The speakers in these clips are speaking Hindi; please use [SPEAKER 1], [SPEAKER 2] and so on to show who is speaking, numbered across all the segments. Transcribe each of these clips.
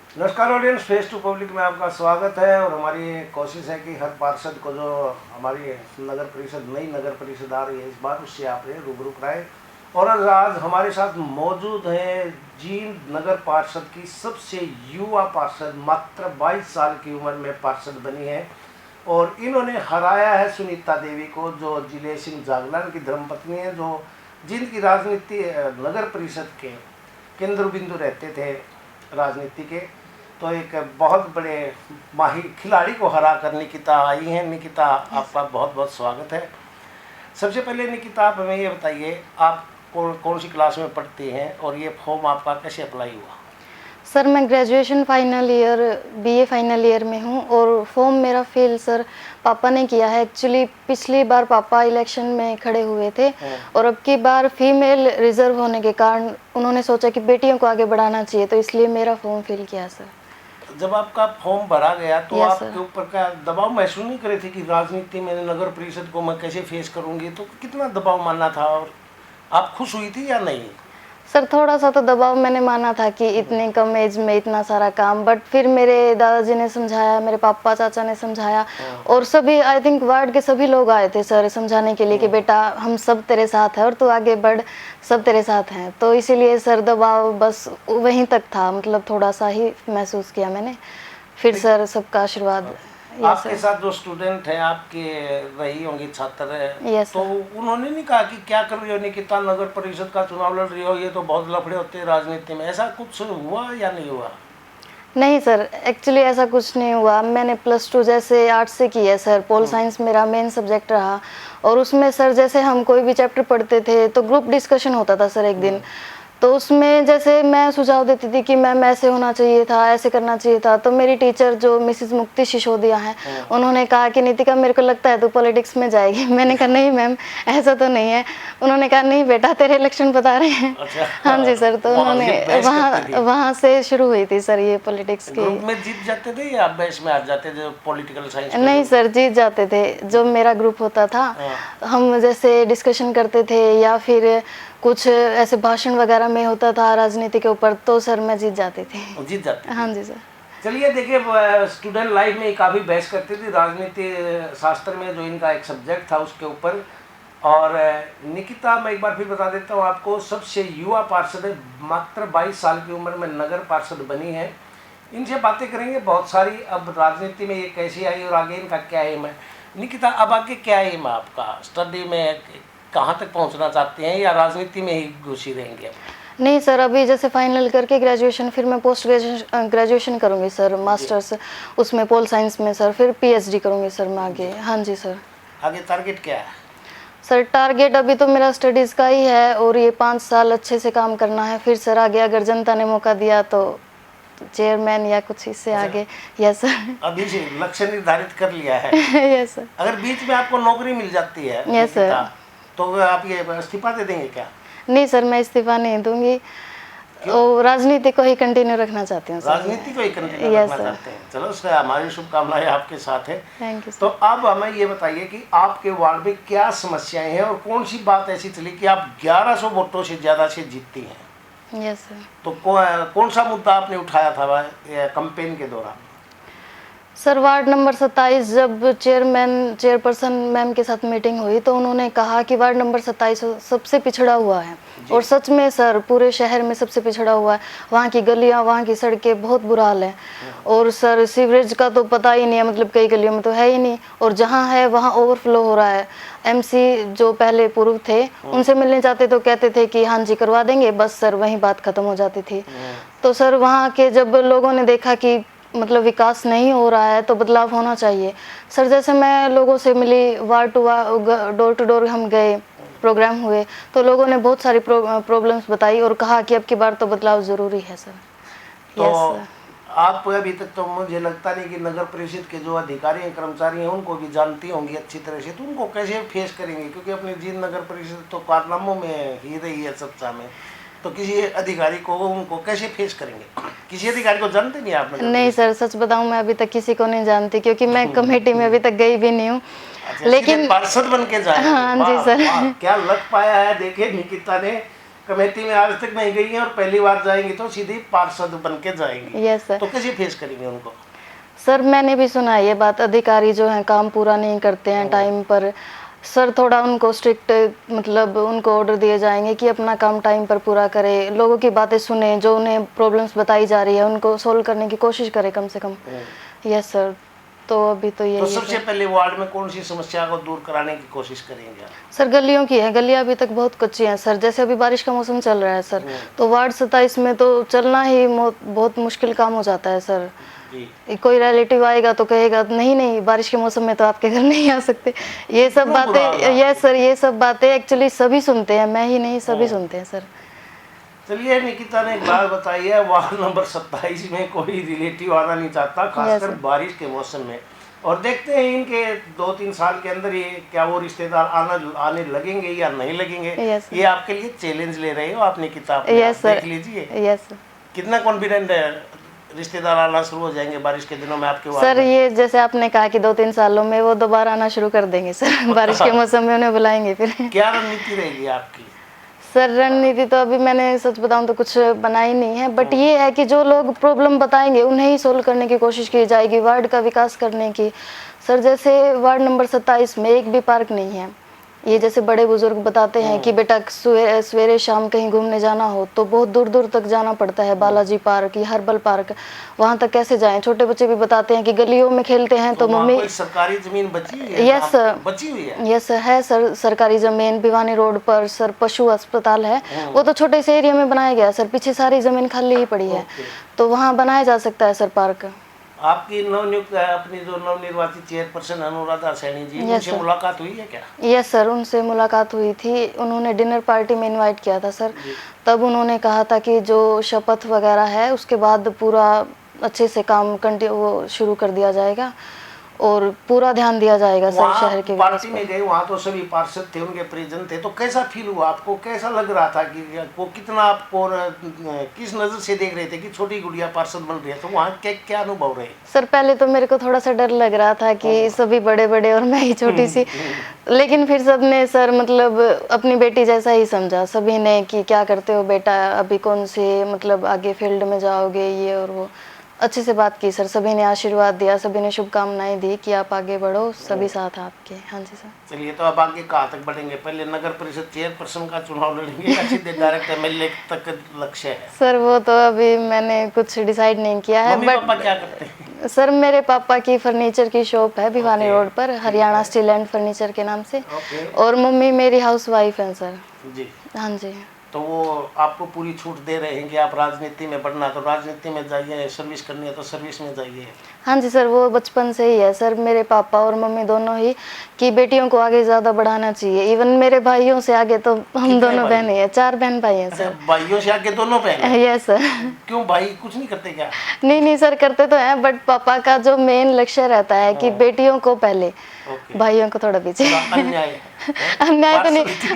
[SPEAKER 1] नमस्कार ऑडियंस, फेस टू पब्लिक में आपका स्वागत है। और हमारी कोशिश है कि हर पार्षद को जो हमारी नगर परिषद नई नगर परिषद आ रही है इस बार, उससे आप रूबरू कराएं। और आज हमारे साथ मौजूद हैं जींद नगर पार्षद की सबसे युवा पार्षद, मात्र 22 साल की उम्र में पार्षद बनी है और इन्होंने हराया है सुनीता देवी को, जो जिले सिंह जागलान की धर्मपत्नी है, जो जींद की राजनीति नगर परिषद के केंद्र बिंदु रहते थे राजनीति के। तो एक बहुत बड़े माहिर खिलाड़ी को हरा कर निकिता आई हैं। निकिता, आपका बहुत बहुत स्वागत है। सबसे पहले निकिता, आप हमें ये बताइए, आप कौन सी क्लास में पढ़ती हैं और ये फॉर्म आपका कैसे अप्लाई हुआ?
[SPEAKER 2] सर, मैं graduation final year BA final year में हूँ और फॉर्म मेरा फेल सर पापा ने किया है। एक्चुअली पिछली बार पापा इलेक्शन में खड़े हुए थे और अब की बार फीमेल रिजर्व होने के कारण उन्होंने सोचा कि बेटियों को आगे बढ़ाना चाहिए, तो इसलिए मेरा फॉर्म फेल किया सर।
[SPEAKER 1] जब आपका फॉर्म भरा गया तो आपके ऊपर का दबाव महसूस नहीं करे थे कि राजनीति में नगर परिषद को मैं कैसे फेस करूंगी? तो कितना दबाव मानना था और आप खुश हुई थी या नहीं?
[SPEAKER 2] सर, थोड़ा सा तो दबाव मैंने माना था कि इतनी कम एज में इतना सारा काम, बट फिर मेरे दादाजी ने समझाया, मेरे पापा चाचा ने समझाया और सभी, आई थिंक वार्ड के सभी लोग आए थे सर समझाने के लिए कि बेटा हम सब तेरे साथ हैं और तू आगे बढ़, सब तेरे साथ हैं। तो इसीलिए सर दबाव बस वहीं तक था, मतलब थोड़ा सा ही महसूस किया मैंने। फिर सर सबका आशीर्वाद।
[SPEAKER 1] आपके साथ जो स्टूडेंट हैं आपके रही होंगी छात्र है, तो उन्होंने नहीं कहा कि क्या कर रही हो निकिता, नगर परिषद का चुनाव लड़ रही हो, ये तो बहुत लफड़े होते हैं राजनीति में, ऐसा कुछ हुआ या नहीं हुआ?
[SPEAKER 2] नहीं सर, एक्चुअली ऐसा कुछ नहीं हुआ। मैंने +2 जैसे आर्ट्स से की है सर, पोल साइंस मेरा मेन सब्जेक्ट रहा और उसमें सर जैसे हम कोई भी चैप्टर पढ़ते थे तो ग्रुप डिस्कशन होता था सर एक दिन, तो उसमें जैसे मैं सुझाव देती थी कि मैम ऐसे होना चाहिए था, ऐसे करना चाहिए था, तो मेरी टीचर जो मिसेस मुक्ति सिसोदिया हैं, उन्होंने कहा कि नितिका मेरे को लगता है तू पॉलिटिक्स में जाएगी। मैंने कहा नहीं मैम, ऐसा तो नहीं है। उन्होंने कहा नहीं बेटा, तेरे इलेक्शन बता रहे हैं।
[SPEAKER 1] अच्छा,
[SPEAKER 2] हाँ जी सर, तो उन्होंने वहाँ से शुरू हुई थी सर ये पॉलिटिक्स की।
[SPEAKER 1] ग्रुप में जीत जाते थे या बेस में आ जाते थे पॉलिटिकल साइंस?
[SPEAKER 2] नहीं सर, जीत जाते थे। जो मेरा ग्रुप होता था हम जैसे डिस्कशन करते थे या फिर कुछ ऐसे भाषण वगैरह में होता था राजनीति के ऊपर, तो सर मैं जीत जाती थी।
[SPEAKER 1] जीत जाती?
[SPEAKER 2] हाँ जी सर।
[SPEAKER 1] चलिए देखिए, स्टूडेंट लाइफ में काफ़ी बहस करती थी राजनीति शास्त्र में, जो इनका एक सब्जेक्ट था उसके ऊपर। और निकिता, मैं एक बार फिर बता देता हूँ आपको, सबसे युवा पार्षद है, मात्र 22 साल की उम्र में नगर पार्षद बनी है। इनसे बातें करेंगे बहुत सारी, अब राजनीति में ये कैसी आई और आगे इनका क्या एम है। निकिता, अब आगे क्या एम है आपका? स्टडी में कहाँ तक पहुँचना चाहते हैं या राजनीति में ही घुसी रहेंगे?
[SPEAKER 2] नहीं सर, अभी जैसे फाइनल करके ग्रेजुएशन, फिर मैं पोस्ट ग्रेजुएशन करूँगी सर, मास्टर्स उसमें पोल साइंस में सर, फिर PhD करूँगी सर मैं आगे। हाँ जी सर।
[SPEAKER 1] आगे टारगेट क्या है?
[SPEAKER 2] सर टारगेट अभी तो मेरा स्टडीज़ का ही है और ये 5 साल अच्छे से काम करना है, फिर सर आगे अगर जनता ने मौका दिया तो चेयरमैन या कुछ इससे आगे। Yes sir.
[SPEAKER 1] अभी से लक्ष्य निर्धारित कर लिया है?
[SPEAKER 2] Yes sir.
[SPEAKER 1] अगर बीच में आपको नौकरी मिल जाती है
[SPEAKER 2] यस सर,
[SPEAKER 1] तो आप ये इस्तीफा दे देंगे क्या?
[SPEAKER 2] नहीं सर, मैं इस्तीफा नहीं दूंगी और राजनीति को ही कंटिन्यू रखना चाहती हूँ।
[SPEAKER 1] राजनीति को ही कंटिन्यू रखना चाहते हैं? चलो, उससे हमारी शुभकामनाएं आपके साथ है।
[SPEAKER 2] Thank you.
[SPEAKER 1] तो अब हमें ये बताइए कि आपके वार्ड में क्या समस्याएं हैं और कौन सी बात ऐसी चली कि आप 1100 वोटों से ज़्यादा से जीतती हैं?
[SPEAKER 2] Yes sir.
[SPEAKER 1] तो कौन सा मुद्दा आपने उठाया था कैंपेन के दौरान?
[SPEAKER 2] सर वार्ड नंबर 27 जब चेयरपर्सन मैम के साथ मीटिंग हुई तो उन्होंने कहा कि वार्ड नंबर 27 सबसे पिछड़ा हुआ है और सच में सर पूरे शहर में सबसे पिछड़ा हुआ है। वहाँ की गलियाँ, वहाँ की सड़कें बहुत बुरा हाल है और सर सीवरेज का तो पता ही नहीं है, मतलब कई गलियों में तो है ही नहीं और जहाँ है वहाँ ओवरफ्लो हो रहा है। MC जो पहले पूर्व थे उनसे मिलने जाते तो कहते थे कि हाँ जी करवा देंगे, बस सर वहीं बात खत्म हो जाती थी। तो सर वहाँ के जब लोगों ने देखा कि मतलब विकास नहीं हो रहा है तो बदलाव होना चाहिए। सर जैसे मैं लोगों से मिली, ward to ward, door to door हम गए, प्रोग्राम हुए तो लोगों ने बहुत सारी प्रॉब्लम्स बताई और कहा कि अब की बार तो बदलाव ज़रूरी है सर।
[SPEAKER 1] तो आप अभी तक तो मुझे लगता नहीं कि नगर परिषद के जो अधिकारी हैं, कर्मचारी हैं, उनको भी जानती होंगी अच्छी तरह से, तो उनको कैसे फेस करेंगे? क्योंकि अपनी जींद नगर परिषद तो कारनामों में ही रही है चर्चा में, तो किसी अधिकारी को उनको कैसे फेस करेंगे? किसी अधिकारी को जानते नहीं आप?
[SPEAKER 2] नहीं सर, सच बताऊं मैं अभी तक किसी को नहीं जानती क्योंकि मैं कमेटी में अभी तक गई भी नहीं हूँ।
[SPEAKER 1] अच्छा,
[SPEAKER 2] लेकिन
[SPEAKER 1] पार्षद बन के जाए?
[SPEAKER 2] हाँ जी सर।
[SPEAKER 1] क्या लग पाया है। देखिए निकिता ने कमेटी में आज तक नहीं गई हैं और पहली बार जाएंगी तो सीधी पार्षद बन के जाएंगी।
[SPEAKER 2] Yes sir.
[SPEAKER 1] तो कैसे फेस करेंगे उनको?
[SPEAKER 2] सर मैंने भी सुना है ये बात, अधिकारी जो हैं काम पूरा नहीं करते हैं टाइम पर। सर थोड़ा उनको स्ट्रिक्ट मतलब उनको ऑर्डर दिए जाएंगे कि अपना काम टाइम पर पूरा करें, लोगों की बातें सुने, जो उन्हें प्रॉब्लम्स बताई जा रही है उनको सोल्व करने की कोशिश करें कम से कम। Yes sir. तो अभी तो यही
[SPEAKER 1] तो
[SPEAKER 2] है
[SPEAKER 1] सबसे
[SPEAKER 2] सर।
[SPEAKER 1] पहले वार्ड में कौन सी समस्या को दूर कराने की कोशिश करेंगे आप?
[SPEAKER 2] सर गलियों की है, गलियां अभी तक बहुत कच्ची हैं सर। जैसे अभी बारिश का मौसम चल रहा है सर, तो वार्ड 27 में तो चलना ही बहुत मुश्किल काम हो जाता है सर।
[SPEAKER 1] जी।
[SPEAKER 2] कोई रिलेटिव आएगा तो कहेगा नहीं नहीं बारिश के मौसम में तो आपके घर नहीं आ सकते, ये सब
[SPEAKER 1] इतना बुरा हाल
[SPEAKER 2] बातें।
[SPEAKER 1] है।
[SPEAKER 2] यस सर, ये सब बातें एक्चुअली सभी सुनते हैं, मैं ही नहीं सभी सुनते हैं सर।
[SPEAKER 1] चलिए निकिता ने एक बात बताई है, वार्ड नंबर 27 में कोई रिलेटिव आना नहीं चाहता, खासकर
[SPEAKER 2] Yes,
[SPEAKER 1] बारिश के मौसम में। और देखते हैं इनके 2-3 साल के अंदर ये क्या वो रिश्तेदार आने लगेंगे या नहीं लगेंगे।
[SPEAKER 2] Yes,
[SPEAKER 1] ये आपके लिए चैलेंज ले रहे हो आप निकिता,
[SPEAKER 2] यस सर।
[SPEAKER 1] देख लीजिए
[SPEAKER 2] यस सर।
[SPEAKER 1] कितना कॉन्फिडेंट है रिश्तेदार आना शुरू हो जाएंगे बारिश के दिनों में आपके वार्ड
[SPEAKER 2] सर
[SPEAKER 1] में?
[SPEAKER 2] ये जैसे आपने कहा कि 2-3 सालों में वो दोबारा आना शुरू कर देंगे सर। बारिश के मौसम में उन्हें बुलाएंगे फिर।
[SPEAKER 1] क्या रणनीति रहेगी आपकी?
[SPEAKER 2] सर रणनीति तो अभी मैंने सच बताऊं तो कुछ बनाई नहीं है, बट ये है कि जो लोग प्रॉब्लम बताएंगे उन्हें ही सोल्व करने की कोशिश की जाएगी, वार्ड का विकास करने की। सर जैसे वार्ड नंबर 27 में एक भी पार्क नहीं है। ये जैसे बड़े बुजुर्ग बताते हैं कि बेटा सवेरे शाम कहीं घूमने जाना हो तो बहुत दूर दूर तक जाना पड़ता है, बालाजी पार्क या हर्बल पार्क, वहां तक कैसे जाएं। छोटे बच्चे भी बताते हैं कि गलियों में खेलते हैं तो
[SPEAKER 1] वहाँ
[SPEAKER 2] मम्मी।
[SPEAKER 1] कोई सरकारी जमीन बची हुई है?
[SPEAKER 2] Yes sir.
[SPEAKER 1] बची हुई है?
[SPEAKER 2] यस है सर, सरकारी जमीन भिवानी रोड पर सर पशु अस्पताल है, वो तो छोटे से एरिया में बनाया गया है सर, पीछे सारी जमीन खाली ही पड़ी है, तो वहाँ बनाया जा सकता है सर पार्क।
[SPEAKER 1] आपकी नवनियुक्त अपनी जो नवनिर्वाचित चेयरपर्सन अनुराधा सैनी जी,
[SPEAKER 2] Yes,
[SPEAKER 1] उनसे
[SPEAKER 2] sir.
[SPEAKER 1] मुलाकात हुई है क्या?
[SPEAKER 2] यस सर, उनसे मुलाकात हुई थी, उन्होंने डिनर पार्टी में इनवाइट किया था सर। तब उन्होंने कहा था कि जो शपथ वगैरह है उसके बाद पूरा अच्छे से काम वो शुरू कर दिया जाएगा और पूरा ध्यान दिया जाएगा सर शहर के विकास
[SPEAKER 1] पार्टी में गए, वहाँ तो सभी पार्षद थे, उनके परिजन थे, तो कैसा फील हुआ आपको? कैसा लग रहा था कि वो कितना आपको किस नजर से देख रहे थे कि छोटी गुड़िया पार्षद बन रही है, तो वहाँ क्या क्या अनुभव रहे?
[SPEAKER 2] सर पहले तो मेरे को थोड़ा सा डर लग रहा था कि सभी बड़े बड़े और मैं ही छोटी सी, लेकिन फिर सबने सर मतलब अपनी बेटी जैसा ही समझा सभी ने कि क्या करते हो बेटा, अभी कौन से मतलब आगे फील्ड में जाओगे, ये और वो अच्छे से बात की सर। सभी ने आशीर्वाद दिया, सभी ने शुभकामनाएं दी कि आप आगे बढ़ो, सभी साथ आपके। हाँ जी सर।
[SPEAKER 1] चलिए, तो अब आगे कहाँ तक बढ़ेंगे? पहले नगर परिषद चेयरपर्सन का चुनाव लड़ेंगे या सीधे डायरेक्ट एमएलए तक लक्ष्य है?
[SPEAKER 2] सर वो तो अभी मैंने कुछ डिसाइड नहीं किया है,
[SPEAKER 1] मम्मी पापा क्या करते हैं?
[SPEAKER 2] सर मेरे पापा की फर्नीचर की शॉप है भिवानी रोड पर, हरियाणा स्टील एंड फर्नीचर के नाम से, और मम्मी मेरी हाउस वाइफ है सर।
[SPEAKER 1] जी।
[SPEAKER 2] हाँ जी।
[SPEAKER 1] तो वो आपको पूरी छूट दे रहे हैं कि आप राजनीति में बढ़ना तो राजनीति में जाइए, सर्विस करनी है तो सर्विस में जाइए।
[SPEAKER 2] हाँ जी सर, वो बचपन से ही है सर, मेरे पापा और मम्मी दोनों ही, कि बेटियों को आगे ज़्यादा बढ़ाना चाहिए। इवन मेरे भाइयों से आगे तो हम दोनों बहन ही है, 4 बहन भाई हैं सर।
[SPEAKER 1] भाइयों से आगे दोनों बहन?
[SPEAKER 2] Yes sir.
[SPEAKER 1] क्यों, भाई कुछ नहीं करते क्या?
[SPEAKER 2] नहीं सर, करते तो हैं, बट पापा का जो मेन लक्ष्य रहता है कि बेटियों को पहले, भाइयों को थोड़ा पीछे।
[SPEAKER 1] अन्याय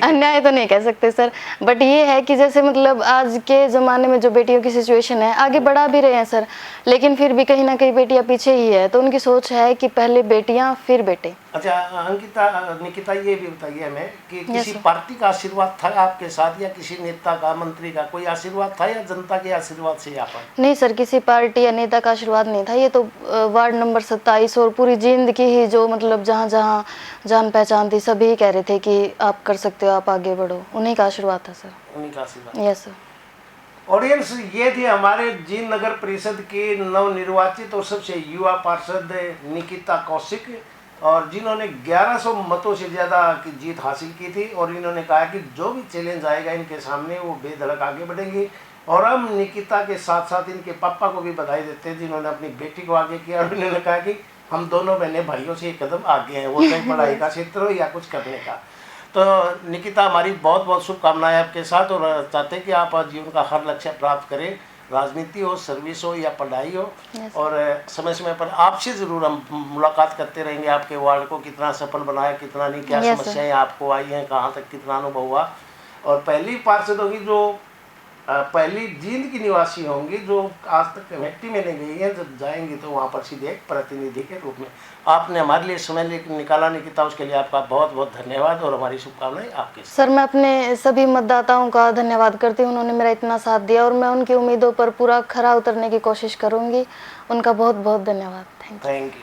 [SPEAKER 2] अन्याय तो नहीं कह सकते सर, बट ये है कि जैसे मतलब आज के ज़माने में जो बेटियों की सिचुएशन है, आगे बढ़ा भी रहे हैं सर, लेकिन फिर भी कहीं ना कहीं बेटियां पीछे ही है, तो उनकी सोच है कि पहले बेटियां फिर बेटे।
[SPEAKER 1] अच्छा निकिता, ये भी बताइए हमें कि किसी पार्टी का आशीर्वाद था आपके साथ, या किसी नेता का, मंत्री का कोई आशीर्वाद था, या जनता के आशीर्वाद से यहाँ पर?
[SPEAKER 2] नहीं सर, किसी पार्टी या नेता का आशीर्वाद नहीं था, ये तो वार्ड नंबर 27 और पूरी जिंदगी ही जो मतलब जहाँ जहाँ जान पहचान थी सभी कह रहे थे कि आप कर सकते हो, आप आगे बढ़ो, उन्हीं का आशीर्वाद था सर।
[SPEAKER 1] उन्हीं का आशीर्वाद।
[SPEAKER 2] Yes sir.
[SPEAKER 1] ऑडियंस, ये थी हमारे जींद नगर परिषद की नवनिर्वाचित और सबसे युवा पार्षद निकिता कौशिक, और जिन्होंने 1100 मतों से ज़्यादा की जीत हासिल की थी, और इन्होंने कहा कि जो भी चैलेंज आएगा इनके सामने वो बेधड़क आगे बढ़ेंगी। और हम निकिता के साथ साथ इनके पापा को भी बधाई देते हैं जिन्होंने अपनी बेटी को आगे किया, और इन्होंने कहा कि हम दोनों बहनें भाइयों से एक कदम आगे हैं, वो चाहे पढ़ाई का क्षेत्र हो या कुछ करने का। तो निकिता, हमारी बहुत बहुत शुभकामनाएं आपके साथ, और चाहते हैं कि आप जीवन का हर लक्ष्य प्राप्त करें, राजनीति हो, सर्विस हो या पढ़ाई हो। और समय समय पर आपसे ज़रूर हम मुलाकात करते रहेंगे, आपके वार्ड को कितना सफल बनाया, कितना नहीं, क्या समस्याएं आपको आई हैं, कहाँ तक कितना अनुभव हुआ। और पहली पार्षद होगी जो पहली जींद की निवासी होंगी जो आज तक कमेटी में नहीं गई है, जब जाएंगी तो वहाँ पर सीधे एक प्रतिनिधि के रूप में आपने हमारे लिए समय निकाला निकिता, उसके लिए आपका बहुत बहुत धन्यवाद और हमारी शुभकामनाएं आपके साथ।
[SPEAKER 2] सर मैं अपने सभी मतदाताओं का धन्यवाद करती हूँ, उन्होंने मेरा इतना साथ दिया और मैं उनकी उम्मीदों पर पूरा खरा उतरने की कोशिश करूँगी। उनका बहुत बहुत धन्यवाद। Thank you.
[SPEAKER 1] Thank you.